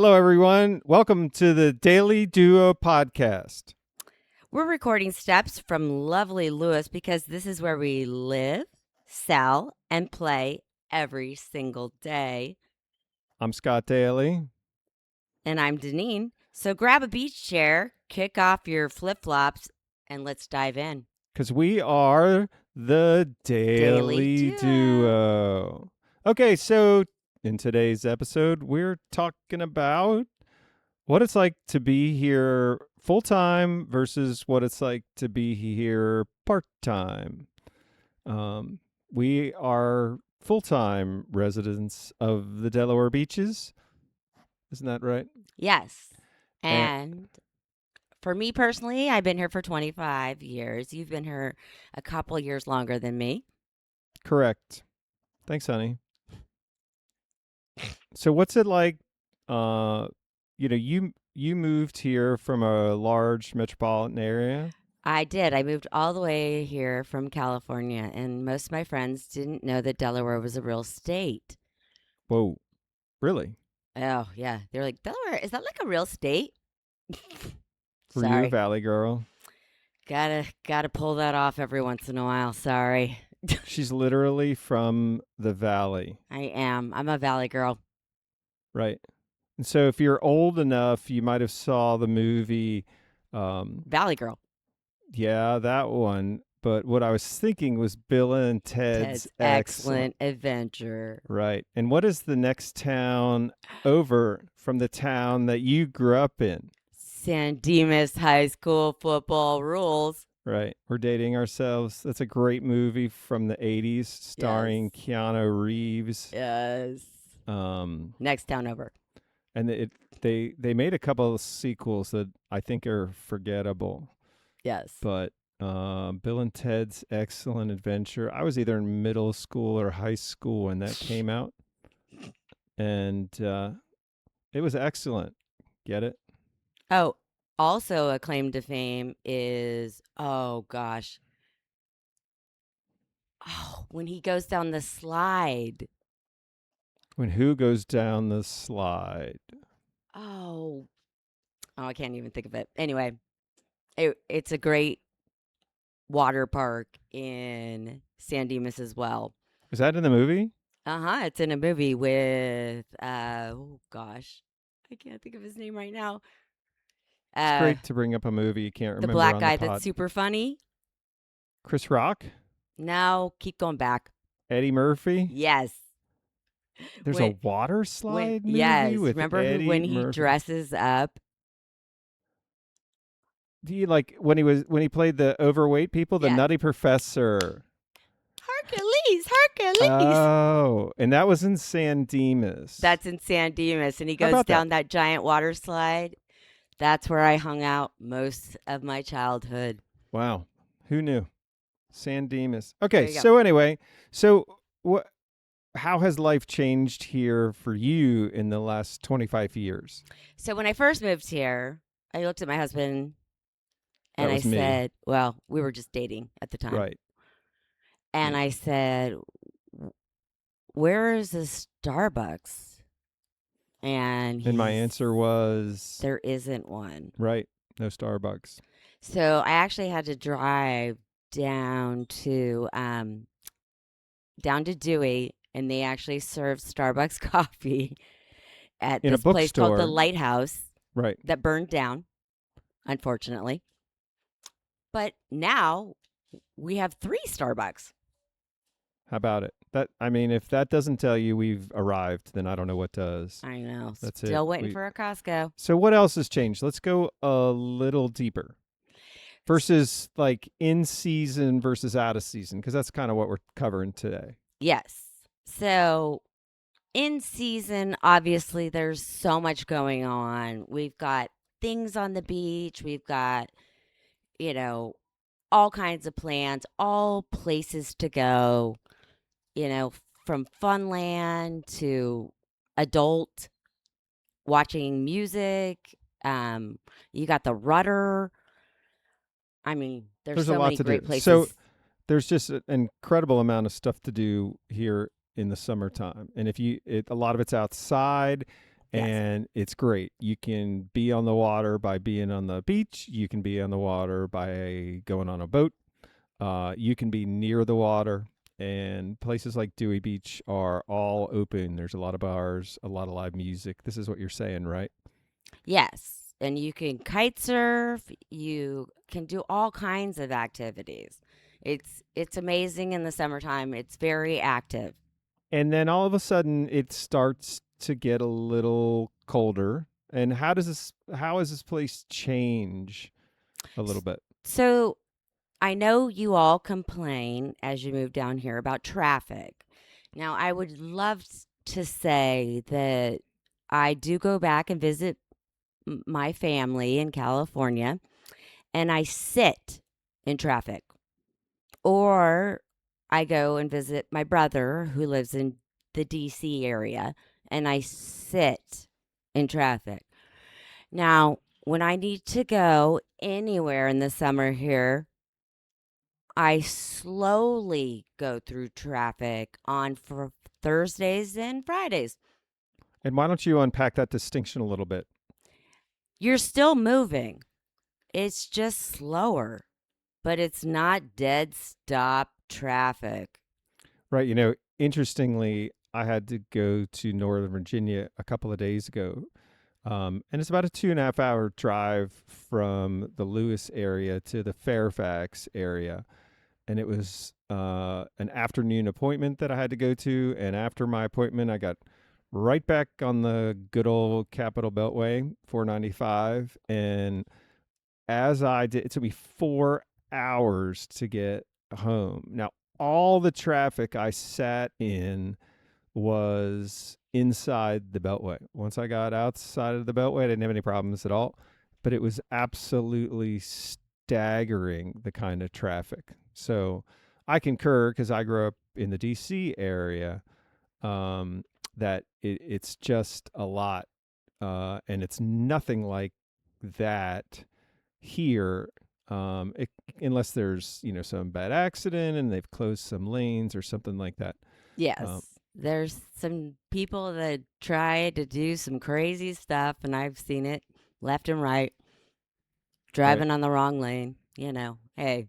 Hello, everyone. Welcome to the Dailey Duo Podcast. We're recording steps from lovely Lewes because this is where we live, sell, and play every single day. I'm Scott Dailey. And I'm Deniene. So grab a beach chair, kick off your flip-flops, and let's dive in. Because we are the Dailey Duo. Okay, so in today's episode, we're talking about what it's like to be here full-time versus what it's like to be here part-time. We are full-time residents of the Delaware Beaches. Isn't that right? Yes. And for me personally, I've been here for 25 years. You've been here a couple years longer than me. Correct. Thanks, honey. So what's it like, you moved here from a large metropolitan area? I did. I moved all the way here from California, and most of my friends didn't know that Delaware was a real state. Whoa. Really? Oh, yeah. They're like, Delaware, is that like a real state? Were you a Valley girl? Gotta pull that off every once in a while. Sorry. She's literally from the Valley. I am. I'm a Valley girl. Right. And so if you're old enough, you might have saw the movie Valley Girl. Yeah, that one. But what I was thinking was Bill and Ted's Excellent Adventure. Right. And what is the next town over from the town that you grew up in? San Dimas High School football rules. Right. We're dating ourselves. That's a great movie from the 80s starring Keanu Reeves. Yes. Next town over. And they made a couple of sequels that I think are forgettable. Yes. But Bill and Ted's Excellent Adventure. I was either in middle school or high school when that came out. And it was excellent. Get it? Oh, also a claim to fame is, when he goes down the slide. When who goes down the slide? Oh, I can't even think of it. Anyway, it's a great water park in San Dimas as well. Is that in the movie? It's in a movie with, I can't think of his name right now. It's great to bring up a movie you can't remember. The black guy that's super funny. Chris Rock? No, keep going back. Eddie Murphy? Yes. There's a water slide movie with remember Eddie when Murphy? He dresses up? Do you like when he played the overweight people, the Nutty Professor? Hercules. Oh, and that was in San Dimas. That's in San Dimas, and he goes down that giant water slide. That's where I hung out most of my childhood. Wow, who knew? San Dimas. Okay, so anyway, how has life changed here for you in the last 25 years? So when I first moved here, I looked at my husband and I said, well, we were just dating at the time. Right. And I said, where is the Starbucks? And my answer was, there isn't one. Right. No Starbucks. So I actually had to drive down to Dewey, and they actually serve Starbucks coffee at this place called the Lighthouse. Right. That burned down, unfortunately. But now we have 3 Starbucks. How about it? If that doesn't tell you we've arrived, then I don't know what does. I know. That's Still waiting for a Costco. So what else has changed? Let's go a little deeper. Versus like in season versus out of season, because that's kind of what we're covering today. Yes. So in season, obviously, there's so much going on. We've got things on the beach. We've got, all kinds of plans, all places to go, from Funland to adult, watching music. You got the Rudder. There's so many great places. So there's just an incredible amount of stuff to do here in the summertime. And a lot of it's outside. Yes. and it's great. You can be on the water by being on the beach. You can be on the water by going on a boat. You can be near the water, and places like Dewey Beach are all open. There's a lot of bars, a lot of live music. This is what you're saying, right? Yes. And you can kite surf, you can do all kinds of activities. It's amazing in the summertime. It's very active. And then all of a sudden, it starts to get a little colder. And how does this place change a little S- bit? So I know you all complain as you move down here about traffic. Now, I would love to say that I do go back and visit my family in California, and I sit in traffic. Or I go and visit my brother who lives in the DC area, and I sit in traffic. Now, when I need to go anywhere in the summer here, I slowly go through traffic on for Thursdays and Fridays. And why don't you unpack that distinction a little bit? You're still moving. It's just slower, but it's not dead stop traffic. Right. Interestingly, I had to go to Northern Virginia a couple of days ago. And it's about a 2.5 hour drive from the Lewes area to the Fairfax area. And it was an afternoon appointment that I had to go to. And after my appointment, I got right back on the good old Capitol Beltway, 495. And as I did, it took me 4 hours to get home. Now, all the traffic I sat in was inside the Beltway. Once I got outside of the Beltway, I didn't have any problems at all. But it was absolutely staggering, the kind of traffic. So I concur, because I grew up in the DC area, that it's just a lot. And it's nothing like that here, unless there's some bad accident and they've closed some lanes or something like that. Yes. There's some people that try to do some crazy stuff, and I've seen it left and right, Right. driving on the wrong lane. Hey,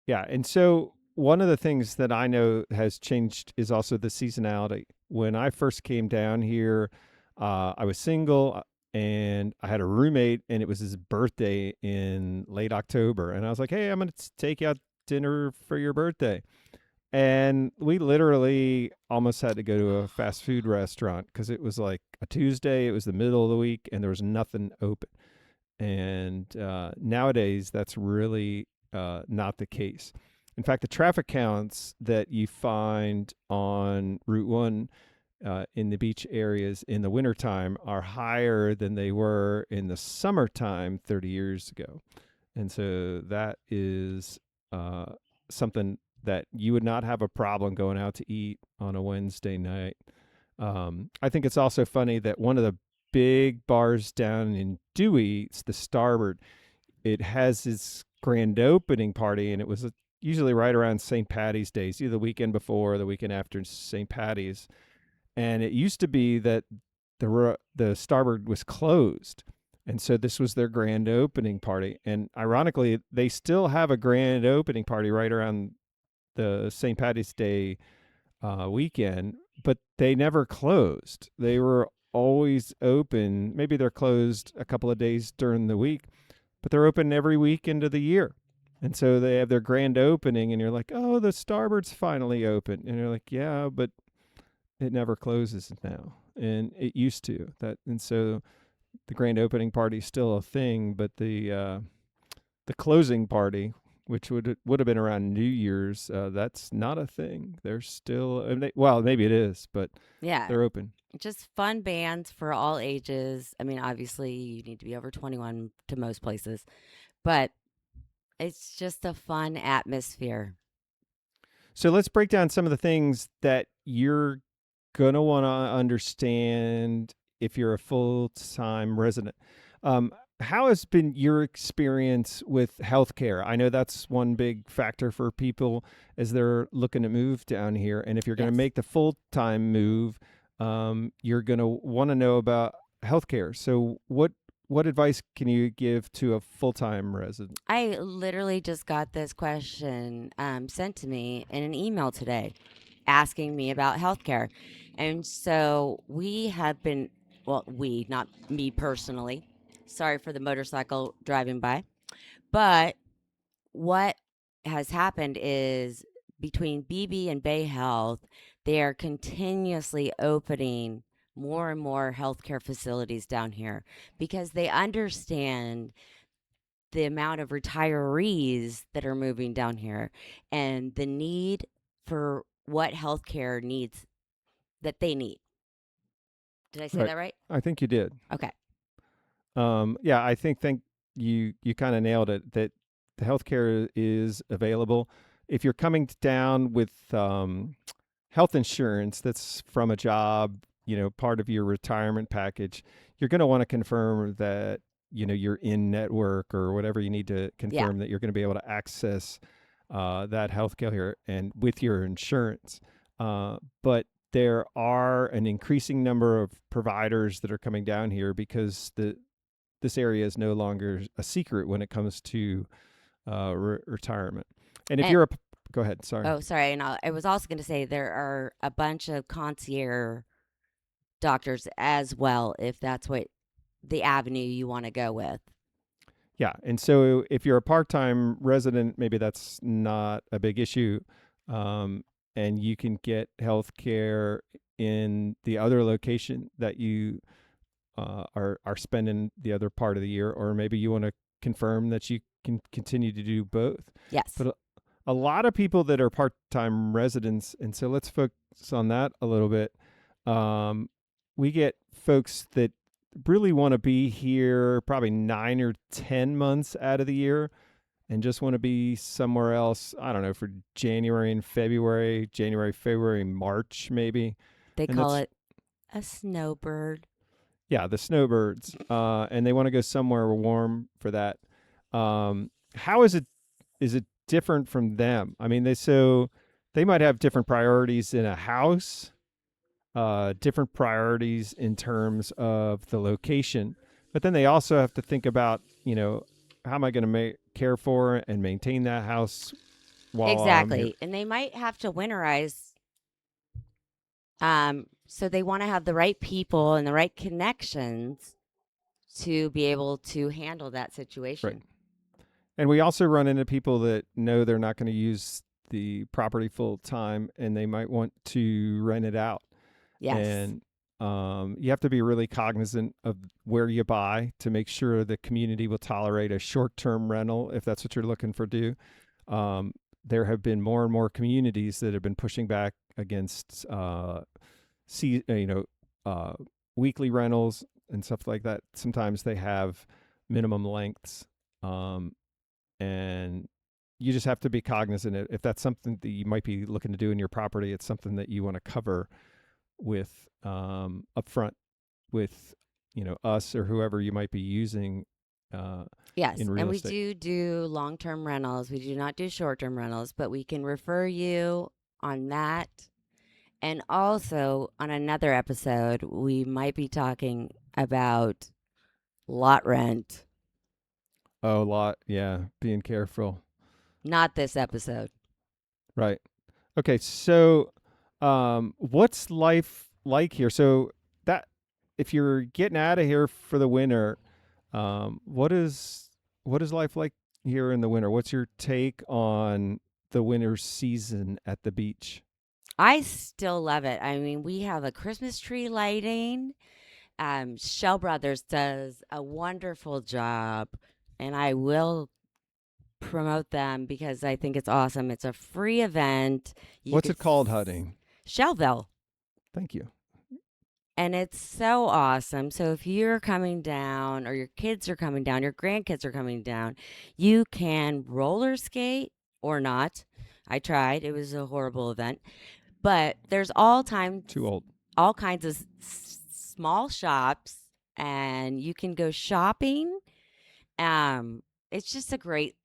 Yeah. And so one of the things that I know has changed is also the seasonality. When I first came down here, I was single, and I had a roommate, and it was his birthday in late October. And I was like, hey, I'm going to take you out dinner for your birthday. And we literally almost had to go to a fast food restaurant because it was like a Tuesday, it was the middle of the week, and there was nothing open. And nowadays, that's really not the case. In fact, the traffic counts that you find on Route 1 in the beach areas in the wintertime are higher than they were in the summertime 30 years ago. And so that is something that you would not have a problem going out to eat on a Wednesday night. I think it's also funny that one of the big bars down in Dewey, it's the Starboard, it has its grand opening party, and it was usually right around St. Patty's Day, either the weekend before or the weekend after St. Patty's. And it used to be that the Starboard was closed. And so this was their grand opening party. And ironically, they still have a grand opening party right around the St. Patty's Day weekend, but they never closed. They were always open. Maybe they're closed a couple of days during the week, but they're open every weekend of the year. And so they have their grand opening, and you're like, oh, the Starboard's finally open. And you're like, yeah, but it never closes now. And it used to. And so the grand opening party is still a thing, but the closing party, which would have been around New Year's, that's not a thing. They're still, well, maybe it is, but yeah, they're open. just fun bands for all ages. I mean, obviously, you need to be over 21 to most places, but it's just a fun atmosphere. So let's break down some of the things that you're going to want to understand if you're a full-time resident. How has been your experience with healthcare? I know that's one big factor for people as they're looking to move down here. And if you're going to Yes. make the full-time move, you're going to want to know about healthcare. So what advice can you give to a full-time resident? I literally just got this question sent to me in an email today asking me about healthcare. And so we have been, well, we, not me personally. Sorry for the motorcycle driving by. But what has happened is between BB and Bay Health, they are continuously opening more and more healthcare facilities down here because they understand the amount of retirees that are moving down here and the need for what healthcare needs that they need. Did I say Right. that right? I think you did. Okay. Yeah, I think you kind of nailed it. That the healthcare is available. If you're coming down with health insurance that's from a job, part of your retirement package, you're going to want to confirm that you're in network or whatever you need to Yeah. confirm that you're going to be able to access that healthcare here and with your insurance. But there are an increasing number of providers that are coming down here because this area is no longer a secret when it comes to retirement. And if And, you're go ahead. Sorry. oh, sorry. And I was also going to say there are a bunch of concierge doctors as well, if that's what the avenue you want to go with. Yeah, and so if you're a part-time resident, maybe that's not a big issue, and you can get health care in the other location that you are spending the other part of the year, or maybe you want to confirm that you can continue to do both. Yes. But a lot of people that are part-time residents, and so let's focus on that a little bit. We get folks that really want to be here probably 9 or 10 months out of the year and just want to be somewhere else. I don't know, for January and February, February, March, maybe. They And call it a snowbird. yeah, the snowbirds. And they want to go somewhere warm for that. How is it different from them? I mean, they might have different priorities in a house, different priorities in terms of the location, but then they also have to think about, how am I going to care for and maintain that house while I'm here? Exactly. And they might have to winterize. So they want to have the right people and the right connections to be able to handle that situation. Right. And we also run into people that know they're not going to use the property full time and they might want to rent it out. Yes. And you have to be really cognizant of where you buy to make sure the community will tolerate a short-term rental if that's what you're looking for do. There have been more and more communities that have been pushing back against weekly rentals and stuff like that. Sometimes they have minimum lengths, and you just have to be cognizant. If that's something that you might be looking to do in your property, it's something that you want to cover with upfront with us or whoever you might be using. Yes, in real and we estate. do long-term rentals. We do not do short-term rentals, but we can refer you on that. And also on another episode, we might be talking about lot rent. Oh, lot, yeah, being careful. Not this episode. Right. Okay, so what's life like here? So that if you're getting out of here for the winter, what is life like here in the winter? What's your take on the winter season at the beach? I still love it. I mean, we have a Christmas tree lighting. Shell Brothers does a wonderful job, and I will promote them because I think it's awesome. It's a free event. What's it called, Hudding? Shellville. Thank you. And it's so awesome. So if you're coming down or your kids are coming down, your grandkids are coming down, you can roller skate or not. I tried. It was a horrible event. But there's all Too old. kinds of small shops and you can go shopping. It's just a great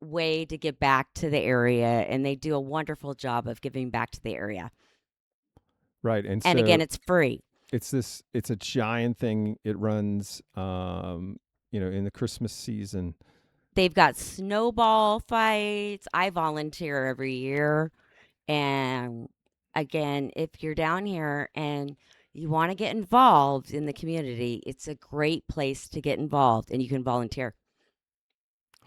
way to get back to the area and they do a wonderful job of giving back to the area. Right. And And again, so it's free. it's a giant thing. It runs, in the Christmas season. They've got snowball fights. I volunteer every year. And again, if you're down here and you want to get involved in the community, it's a great place to get involved and you can volunteer.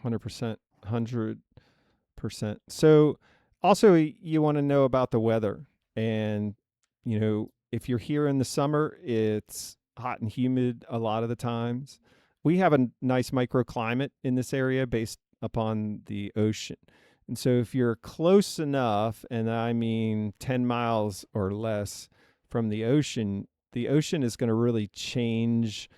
100%. 100%. So also you want to know about the weather. And, if you're here in the summer, it's hot and humid a lot of the times. We have a nice microclimate in this area based upon the ocean. And so if you're close enough, and I mean 10 miles or less from the ocean is going to really change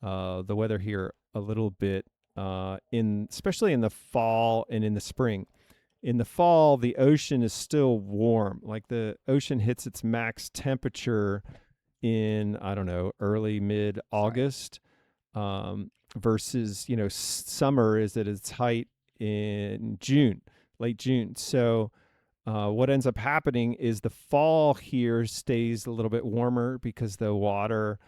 the weather here a little bit, especially in the fall and in the spring. In the fall, the ocean is still warm. Like the ocean hits its max temperature in, I don't know, early mid August, versus, summer is at its height in June, late June. So what ends up happening is the fall here stays a little bit warmer because the water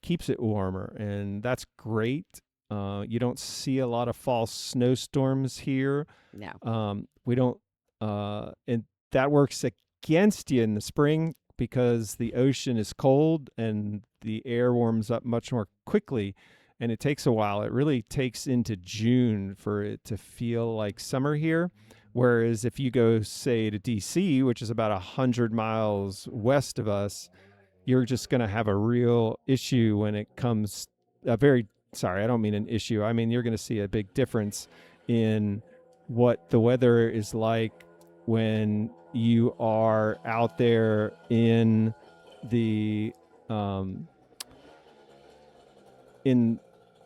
keeps it warmer. And that's great. You don't see a lot of fall snowstorms here. No. We don't, and that works against you in the spring because the ocean is cold and the air warms up much more quickly, and it takes a while. It really takes into June for it to feel like summer here. Whereas if you go, say, to DC, which is about 100 miles west of us, you're just going to have a real issue when it comes sorry, I don't mean an issue. I mean, you're going to see a big difference in what the weather is like when you are out there in the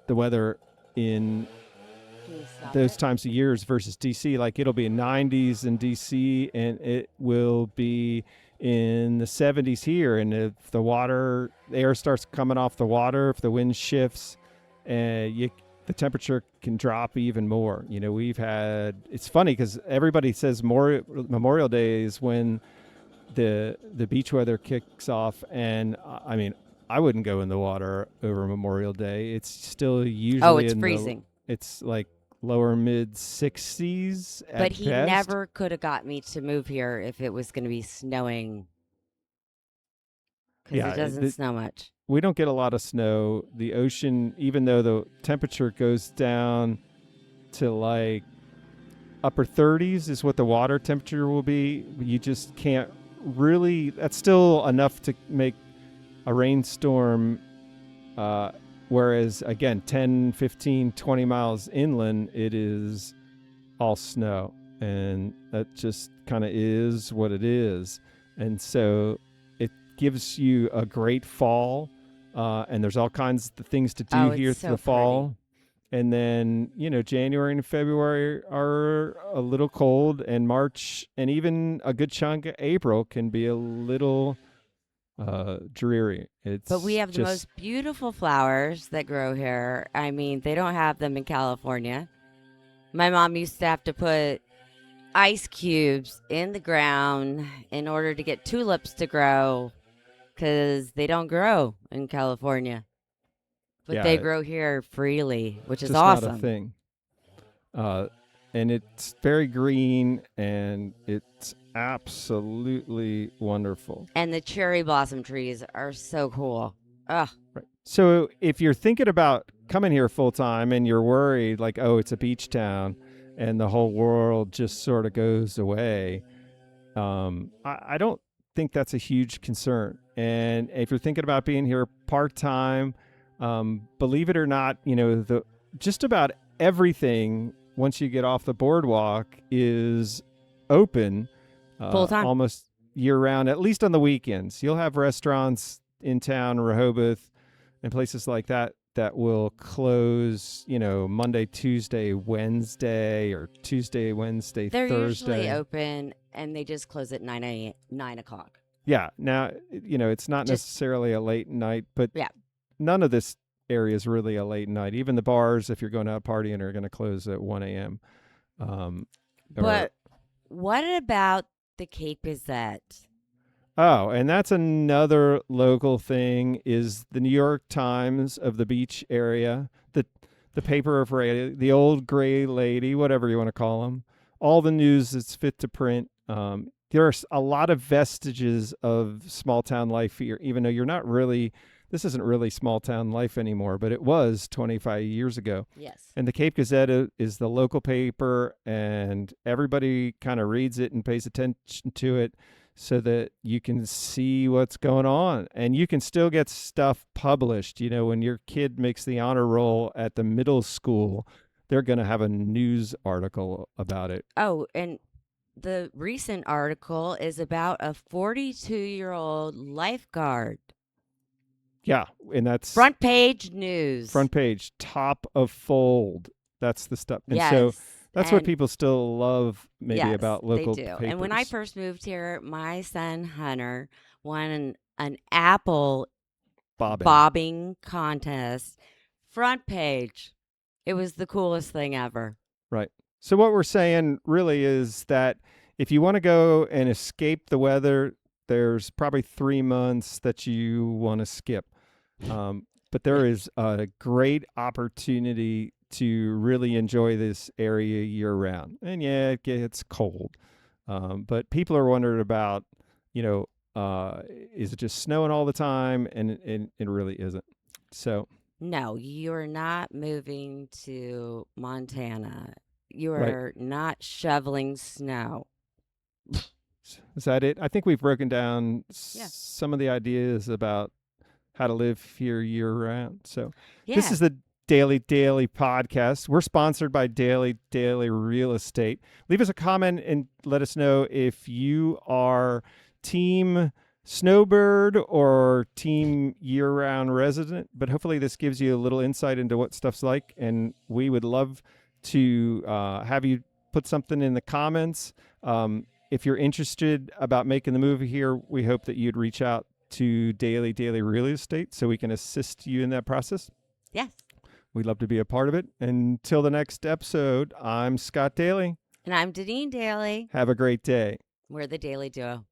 weather in those times of years versus DC. Like it'll be 90s in DC and it will be in the 70s here. And if the air starts coming off the water, if the wind shifts, the temperature can drop even more. It's funny because everybody says Memorial Day is when the beach weather kicks off. And I mean, I wouldn't go in the water over Memorial Day. It's still usually it's freezing. It's like lower mid 60s at But he best. never could have got me to move here if it was going to be snowing. Because it doesn't snow much. We don't get a lot of snow. The ocean, even though the temperature goes down to like upper 30s is what the water temperature will be, you just can't really, that's still enough to make a rainstorm. Whereas again, 10, 15, 20 miles inland, it is all snow. And that just kind of is what it is. And so it gives you a great fall. And there's all kinds of things to do here through the fall. Pretty. And then, January and February are a little cold, and March and even a good chunk of April can be a little dreary. But we have the most beautiful flowers that grow here. I mean, they don't have them in California. My mom used to have to put ice cubes in the ground in order to get tulips to grow because they don't grow in California. But they grow here freely, which is awesome. Not a thing. And it's very green, and it's absolutely wonderful. And the cherry blossom trees are so cool. Ugh. Right. So if you're thinking about coming here full time and you're worried, like, oh, it's a beach town and the whole world just sort of goes away, I don't think that's a huge concern. And if you're thinking about being here part time, believe it or not, just about everything once you get off the boardwalk is open full time, almost year round, at least on the weekends. You'll have restaurants in town, Rehoboth, and places like that will close, Monday, Tuesday, Wednesday, or Tuesday, Wednesday, They're Thursday. They're usually open, and they just close at 9 o'clock. Yeah. Now, it's not necessarily a late night, but yeah. None of this area is really a late night. Even the bars, if you're going out partying, are going to close at 1 a.m. But what about the Cape Gazette? Oh, and that's another local thing is the New York Times of the beach area, the paper of the old gray lady, whatever you want to call them. All the news that's fit to print. There's a lot of vestiges of small town life here, even though you're not really. This isn't really small town life anymore, but it was 25 years ago. Yes. And the Cape Gazette is the local paper, and everybody kind of reads it and pays attention to it so that you can see what's going on. And you can still get stuff published. You know, when your kid makes the honor roll at the middle school, they're going to have a news article about it. Oh, and the recent article is about a 42-year-old lifeguard. Yeah, and that's front page news. Front page, top of fold. That's the stuff. And yes. so that's what people still love maybe about local they do. papers. And when I first moved here, my son Hunter won an apple bobbing contest. Front page. It was the coolest thing ever. Right. So what we're saying really is that if you want to go and escape the weather, there's probably 3 months that you want to skip. But there is a great opportunity to really enjoy this area year round. And yeah, it gets cold. But people are wondering about, is it just snowing all the time? And it really isn't. So no, you're not moving to Montana. You are not shoveling snow. Is that it? I think we've broken down some of the ideas about how to live here year round. So this is the Dailey Podcast. We're sponsored by Dailey Real Estate. Leave us a comment and let us know if you are team snowbird or team year-round resident. But hopefully this gives you a little insight into what stuff's like. And we would love to have you put something in the comments. If you're interested about making the move here, we hope that you'd reach out to Dailey Real Estate so we can assist you in that process. Yes. We'd love to be a part of it. Until the next episode, I'm Scott Dailey. And I'm Deniene Dailey. Have a great day. We're the Dailey Duo.